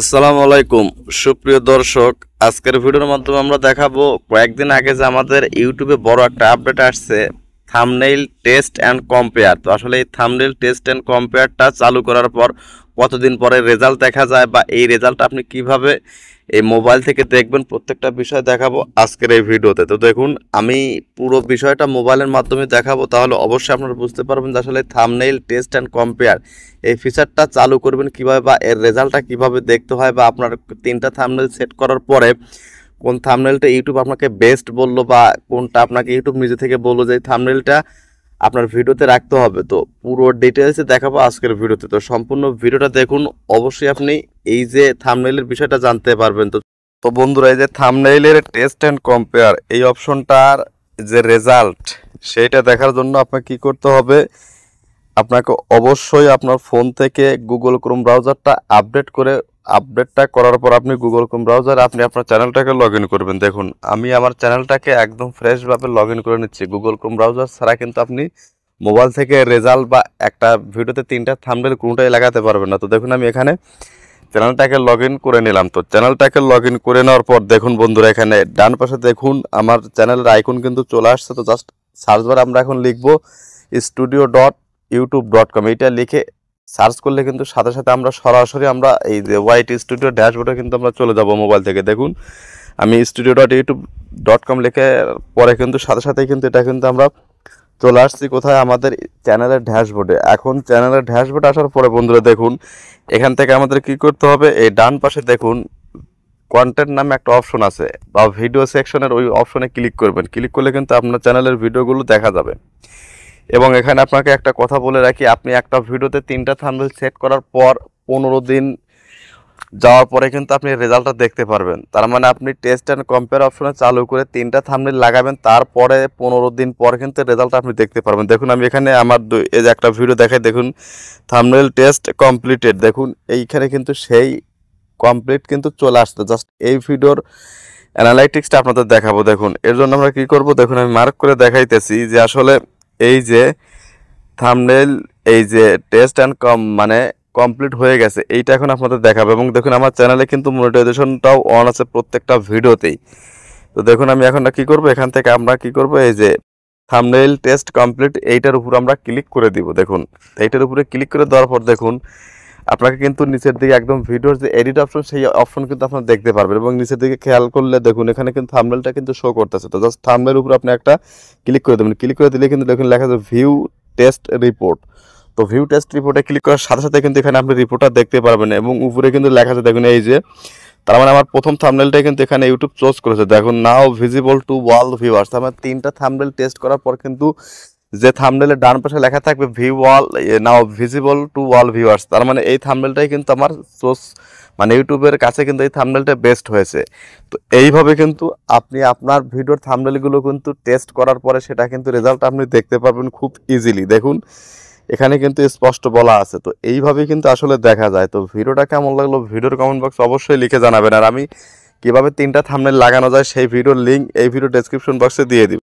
আসসালামু আলাইকুম সুপ্রিয় দর্শক, আজকের ভিডিওর মাধ্যমে আমরা দেখাবো কয়েকদিন আগে যে আমাদের ইউটিউবে বড় একটা আপডেট আসছে থাম্বনেইল টেস্ট অ্যান্ড কম্পেয়ার। তো আসলে এই থাম্বনেইল টেস্ট অ্যান্ড কম্পেয়ারটা চালু করার পর কতদিন পরে রেজাল্ট দেখা যায় বা এই রেজাল্ট আপনি কিভাবে এই মোবাইল থেকে দেখবেন, প্রত্যেকটা বিষয় দেখাবো আজকের এই ভিডিওতে। তো দেখুন, আমি পুরো বিষয়টা মোবাইলের মাধ্যমে দেখাবো, তাহলে অবশ্যই আপনারা বুঝতে পারবেন যে আসলে থাম্বনেইল টেস্ট অ্যান্ড কম্পেয়ার এই ফিচারটা চালু করবেন কিভাবে বা এর রেজাল্টটা কিভাবে দেখতে হয়, বা আপনার তিনটা থাম্বনেইল সেট করার পরে কোন থাম্বনেইলটা ইউটিউব আপনাকে বেস্ট বললো বা কোনটা আপনাকে ইউটিউব নিজে থেকে বললো যে এই থাম্বনেইলটা আপনার ভিডিওতে রাখতে হবে। তো পুরো ডিটেলসে দেখাবো আজকের ভিডিওতে, তো সম্পূর্ণ ভিডিওটা দেখুন। অবশ্যই আপনি এই যে থাম্বনেইলের বিষয়টা জানতে পারবেন। তো তো বন্ধুরা, এই যে থাম্বনেইলের টেস্ট অ্যান্ড কম্পেয়ার এই অপশনটার যে রেজাল্ট সেইটা দেখার জন্য আপনাকে কি করতে হবে, আপনাকে অবশ্যই আপনার ফোন থেকে গুগল ক্রোম ব্রাউজারটা আপডেটটা করার পর আপনি গুগল ক্রোম ব্রাউজারে আপনি আপনার চ্যানেলটাকে লগ ইন করবেন। দেখুন, আমি আমার চ্যানেলটাকে একদম ফ্রেশভাবে লগ ইন করে নিচ্ছি। গুগল ক্রোম ব্রাউজার ছাড়া কিন্তু আপনি মোবাইল থেকে রেজাল্ট বা একটা ভিডিওতে তিনটা থাম্বনেইল কোনোটাই লাগাতে পারবেন না। তো দেখুন, আমি এখানে চ্যানেলটাকে লগ ইন করে নিলাম। তো চ্যানেলটাকে লগ ইন করে নেওয়ার পর দেখুন বন্ধুরা, এখানে ডান পাশে দেখুন আমার চ্যানেলের আইকন কিন্তু চলে আসছে। তো জাস্ট সার্চ বারে আমরা এখন লিখবো studio.youtube.com, এইটা লিখে সার্চ করলে কিন্তু সাথে সাথে আমরা সরাসরি আমরা এই যে ওয়াইটি স্টুডিও ড্যাশবোর্ডে কিন্তু আমরা চলে যাব মোবাইল থেকে। দেখুন, আমি studio.youtube.com লিখে পরে কিন্তু সাথে সাথেই কিন্তু এটা কিন্তু আমরা চলে আসছি কোথায়, আমাদের চ্যানেলের ড্যাশবোর্ডে। এখন চ্যানেলের ড্যাশবোর্ডে আসার পরে বন্ধুরা দেখুন, এখান থেকে আমাদের কি করতে হবে, এই ডান পাশে দেখুন কন্টেন্ট নামে একটা অপশন আছে বা ভিডিও সেকশনের ওই অপশনে ক্লিক করবেন। ক্লিক করলে কিন্তু আপনার চ্যানেলের ভিডিওগুলো দেখা যাবে। এবং এখানে আপনাকে একটা কথা বলে রাখি, আপনি একটা ভিডিওতে তিনটা থাম্বনেইল সেট করার পর 15 দিন যাওয়ার পরে কিন্তু আপনি রেজাল্টটা দেখতে পারবেন। তার মানে আপনি টেস্ট অ্যান্ড কম্পেয়ার অপশনে চালু করে তিনটা থাম্বনেইল লাগাবেন, তারপরে 15 দিন পর কিন্তু রেজাল্টটা আপনি দেখতে পারবেন। দেখুন, আমি এখানে আমার এই যে একটা ভিডিও দেখাই, দেখুন থাম্বনেইল টেস্ট কমপ্লিটেড। দেখুন এইখানে কিন্তু সেই কমপ্লিট কিন্তু চলে আসছে। জাস্ট এই ভিডিওর অ্যানালাইটিক্সটা আপনাদের দেখাবো। দেখুন, এর জন্য আমরা কি করব, দেখুন আমি মার্ক করে দেখাইতেছি যে আসলে এই যে থাম্বনেইল এই যে টেস্ট অ্যান্ড মানে কমপ্লিট হয়ে গেছে, এইটা এখন আপনাদের দেখাবো। এবং দেখুন আমার চ্যানেলে কিন্তু মনিটাইজেশনটাও অন আছে প্রত্যেকটা ভিডিওতেই। তো দেখুন আমি এখন কি করব, এখান থেকে আমরা কি করব, এই যে থাম্বনেইল টেস্ট কমপ্লিট এইটার উপর আমরা ক্লিক করে দিব। দেখুন, এইটার উপরে ক্লিক করে দেওয়ার পর দেখুন আপনাকে কিন্তু নিচের দিকে একদম ভিডিওর যে এডিট অপশন সেই অপশন কিন্তু আপনারা দেখতে পারবেন। এবং নিচের দিকে খেয়াল করলে দেখুন এখানে কিন্তু থাম্বনেইলটা কিন্তু শো করতেছে। তো জাস্ট থাম্বনেইলের উপর আপনি একটা ক্লিক করে দেবেন। ক্লিক করে দিলে কিন্তু দেখুন লেখা আছে ভিউ টেস্ট রিপোর্ট। তো ভিউ টেস্ট রিপোর্টে ক্লিক করার সাথে সাথে কিন্তু এখানে আপনি রিপোর্টটা দেখতে পারবেন। এবং উপরে কিন্তু লেখা আছে দেখুন এই যে, তার মানে আমার প্রথম থাম্বনেইলটাই কিন্তু এখানে ইউটিউব চুজ করেছে। দেখুন নাও ভিজিবল টু ওয়াল ভিউয়ার্স। আমার তিনটা থাম্বনেইল টেস্ট করার পর কিন্তু যে থাম্বনেইলের ডান পাশে লেখা থাকবে view wall now visible to all viewers, তার মানে এই থাম্বনেইলটাই কিন্তু আমার সোর্স মানে ইউটিউবের কাছে কিন্তু এই থাম্বনেইলটা বেস্ট হয়েছে। তো এইভাবে কিন্তু আপনি আপনার ভিডিওর থাম্বনেইলগুলো কিন্তু টেস্ট করার পরে সেটা কিন্তু রেজাল্ট আপনি দেখতে পারবেন খুব ইজিলি। দেখুন এখানে কিন্তু স্পষ্ট বলা আছে। তো এইভাবেই কিন্তু আসলে দেখা যায়। তো ভিডিওটা কেমন লাগলো ভিডিওর কমেন্ট বক্স অবশ্যই লিখে জানাবেন। আর আমি কিভাবে তিনটা থাম্বনেইল লাগানো যায় সেই ভিডিওর লিঙ্ক এই ভিডিও ডেসক্রিপশন বক্সে দিয়ে দিব।